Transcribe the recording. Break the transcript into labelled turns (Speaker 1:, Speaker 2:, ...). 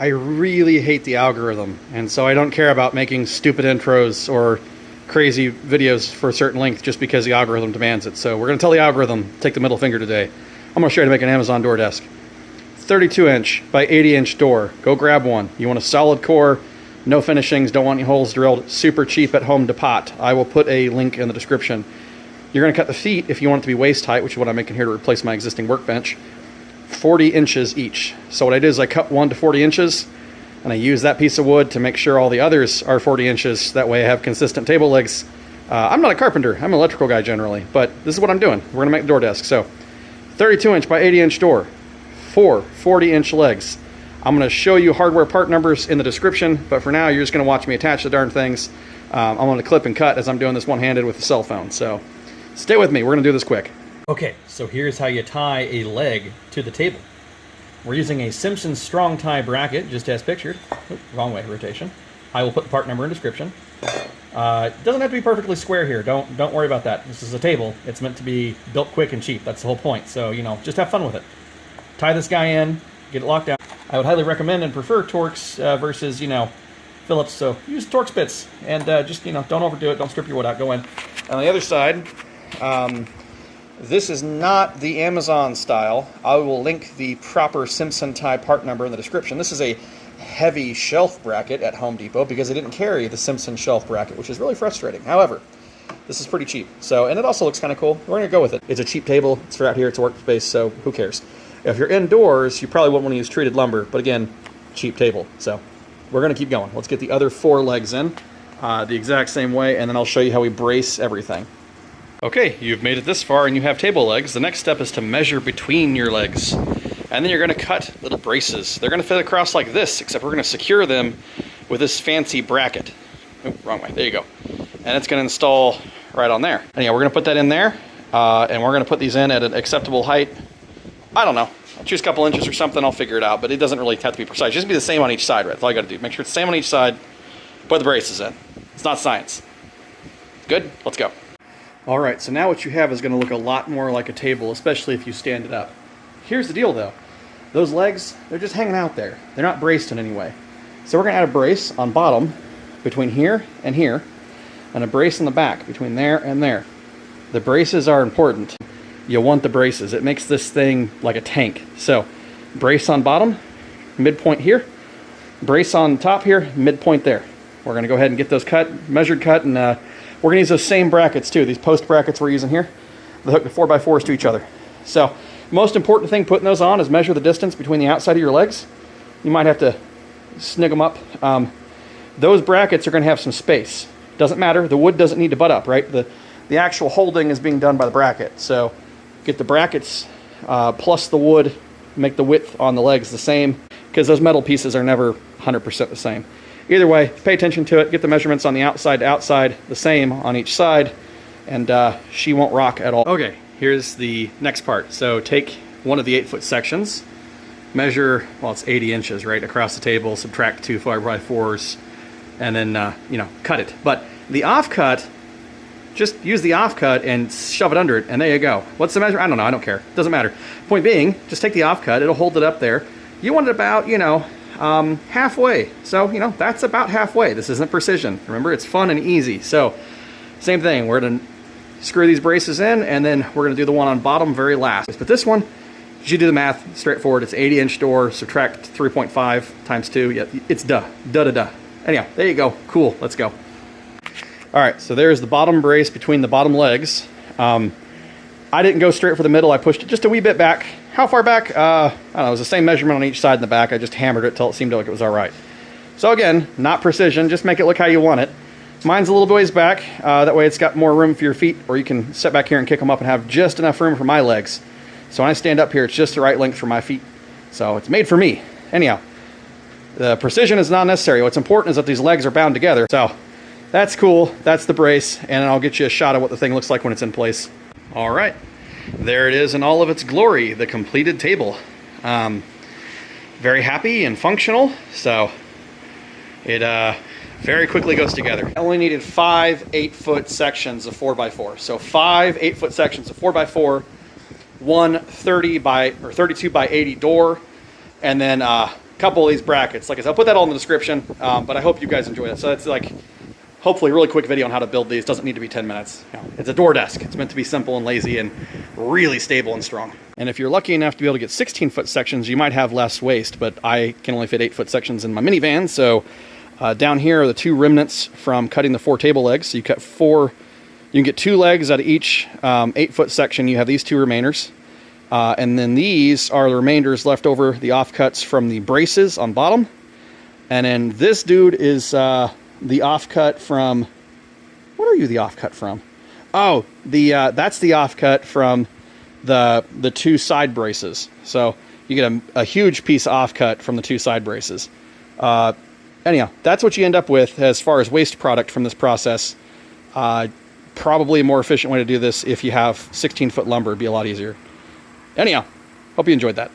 Speaker 1: I really hate the algorithm, and so I don't care about making stupid intros or crazy videos for a certain length just because the algorithm demands it. So we're going to tell the algorithm, take the middle finger today. I'm going to show you how to make an Amazon door desk. 32-inch by 80-inch door. Go grab one. You want a solid core, no finishings, don't want any holes drilled, super cheap at home to pot. I will put a link in the description. You're going to cut the feet if you want it to be waist height, which is what I'm making here to replace my existing workbench, 40 inches each. So what I do is I cut one to 40 inches, and I use that piece of wood to make sure all the others are 40 inches. That way I have consistent table legs. I'm not a carpenter, I'm an electrical guy generally, but this is what I'm doing. We're going to make the door desk. So 32-inch by 80-inch door, 4 40-inch legs. I'm going to show you hardware part numbers in the description, but for now you're just going to watch me attach the darn things. I'm going to clip and cut as I'm doing this one-handed with the cell phone. So stay with me, we're going to do this quick. Okay, so here's how you tie a leg to the table. We're using a Simpson strong tie bracket, just as pictured. Oops, wrong way, rotation. I will put the part number in the description. It doesn't have to be perfectly square here. Don't worry about that. This is a table. It's meant to be built quick and cheap. That's the whole point. So, you know, just have fun with it. Tie this guy in, get it locked down. I would highly recommend and prefer Torx versus, you know, Phillips. So use Torx bits and just, you know, don't overdo it. Don't strip your wood out. Go in. On the other side, this is not the Amazon style. I will link the proper Simpson tie part number in the description. This is a heavy shelf bracket at Home Depot because they didn't carry the Simpson shelf bracket, which is really frustrating. However, this is pretty cheap. So, and it also looks kind of cool. We're going to go with it. It's a cheap table. It's for out here. It's a workspace, so who cares? If you're indoors, you probably wouldn't want to use treated lumber, but again, cheap table. So we're going to keep going. Let's get the other 4 legs in the exact same way, and then I'll show you how we brace everything. Okay, you've made it this far and you have table legs. The next step is to measure between your legs. And then you're going to cut little braces. They're going to fit across like this, except we're going to secure them with this fancy bracket. Oh, wrong way. There you go. And it's going to install right on there. Anyhow, we're going to put that in there, and we're going to put these in at an acceptable height. I don't know. I'll choose a couple inches or something. I'll figure it out, but it doesn't really have to be precise. Just be the same on each side, right? That's all you got to do. Make sure it's the same on each side. Put the braces in. It's not science. Good? Let's go. All right, so now what you have is going to look a lot more like a table, especially if you stand it up. Here's the deal, though. Those legs, they're just hanging out there. They're not braced in any way. So we're going to add a brace on bottom between here, and a brace in the back between there and there. The braces are important. You'll want the braces. It makes this thing like a tank. So brace on bottom, midpoint here. Brace on top here, midpoint there. We're going to go ahead and get those measured cut, and we're going to use those same brackets too. These post brackets we're using here. They hook the 4x4s to each other. So most important thing putting those on is measure the distance between the outside of your legs. You might have to snig them up. Those brackets are going to have some space. Doesn't matter. The wood doesn't need to butt up, right? The actual holding is being done by the bracket. So get the brackets plus the wood, make the width on the legs the same, because those metal pieces are never 100% the same. Either way, pay attention to it. Get the measurements on the outside to outside the same on each side, and she won't rock at all. Okay, here's the next part. So take one of the 8-foot sections, measure, well, it's 80 inches, right, across the table, subtract 2 4x4s, and then, you know, cut it. But the offcut, just use the offcut and shove it under it, and there you go. What's the measure? I don't know. I don't care. Doesn't matter. Point being, just take the offcut. It'll hold it up there. You want it about, you know, halfway. So, you know, that's about halfway. This isn't precision. Remember, it's fun and easy. So, same thing. We're going to screw these braces in, and then we're going to do the one on bottom very last. But this one, you do the math, straightforward. It's 80-inch door, subtract 3.5 times 2. Yeah, it's duh. Anyhow, there you go. Cool. Let's go. All right, so there's the bottom brace between the bottom legs. I didn't go straight for the middle. I pushed it just a wee bit back. How far back? I don't know. It was the same measurement on each side in the back. I just hammered it till it seemed like it was all right. So again, not precision. Just make it look how you want it. Mine's a little ways back. That way it's got more room for your feet, or you can sit back here and kick them up and have just enough room for my legs. So when I stand up here, it's just the right length for my feet. So it's made for me. Anyhow, the precision is not necessary. What's important is that these legs are bound together. So that's cool. That's the brace, and I'll get you a shot of what the thing looks like when it's in place. All right, there it is in all of its glory, the completed table. Very happy and functional, so it very quickly goes together. I only needed 5 8-foot sections of 4x4. So 5 8-foot sections of 4x4, one 32 by 80 door, and then couple of these brackets. Like I said, I'll put that all in the description, but I hope you guys enjoy it. So it's like, hopefully a really quick video on how to build these. Doesn't need to be 10 minutes. You know, it's a door desk. It's meant to be simple and lazy and really stable and strong. And if you're lucky enough to be able to get 16-foot sections, you might have less waste, but I can only fit 8-foot sections in my minivan. So down here are the 2 remnants from cutting the 4 table legs. So you cut 4, you can get 2 legs out of each 8-foot section. You have these 2 remainers. And then these are the remainders left over, the offcuts from the braces on bottom. And then this dude is the offcut from, what are you the offcut from? Oh, that's the offcut from the 2 side braces. So you get a huge piece of offcut from the 2 side braces. Anyhow, that's what you end up with as far as waste product from this process. Probably a more efficient way to do this if you have 16-foot lumber. It'd be a lot easier. Anyhow, hope you enjoyed that.